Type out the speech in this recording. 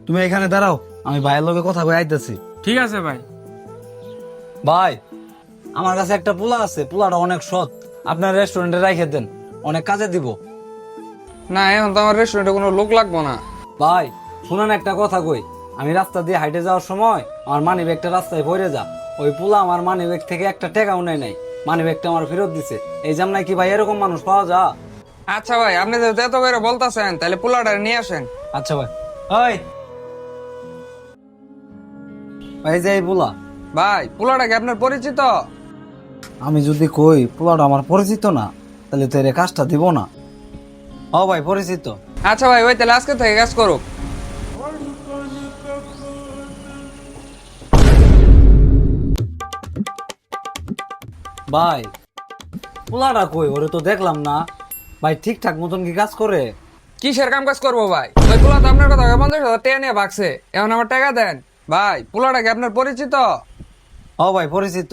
তুমি এখানে দাঁড়াও, আমি ভাইয়ের লগে কথা কই আইতাছি। ঠিক আছে ভাই। ভাই, আমার কাছে একটা পোলা আছে, পোলাটা অনেক সৎ, আপনার রেস্টুরেন্টে রাইখে দেন, অনেক কাজে দিব। না, এখন তো আমার রেস্টুরেন্টে কোনো লোক লাগবো না। ভাই শুনেন একটা কথা কই, আমি রাস্তা দিয়ে হাইটে যাওয়ার সময় আমার মানি ব্যাগটা রাস্তায় পড়ে যা, ওই পোলা আমার মানি ব্যাগ থেকে একটা টাকাও নেয় নাই, মানি ব্যাগটা আমার ফেরত দিছে। এই জামনায় কি ভাই এরকম মানুষ পাওয়া যা? আচ্ছা ভাই, আপনি যেহেতু এত করে বলতেছেন তাহলে পোলাটা নিয়ে আসেন। আচ্ছা ভাই। ওই ভাই, যে এই পোলা, ভাই, পোলাটা কি আপনার পরিচিত? আমি যদি কই পোলাটা আমার পরিচিত না, তাহলে তো এর কাজটা দিব না। ও ভাই, পরিচিত। আচ্ছা ভাই, ওই তাহলে আজকে থেকে কাজ করুক। ভাই পোলাটা কই, ওরে তো দেখলাম না। ভাই ঠিকঠাক মতন কি কাজ করে? কিসের কাম কাজ করবো ভাই? ওই পোলা তো আপনার কথা 50,000 টাকা নিয়ে ভাগছে, এখন আমার টাকা দেন। ভাই, পোলাটা কি আপনার পরিচিত? ও ভাই, পরিচিত।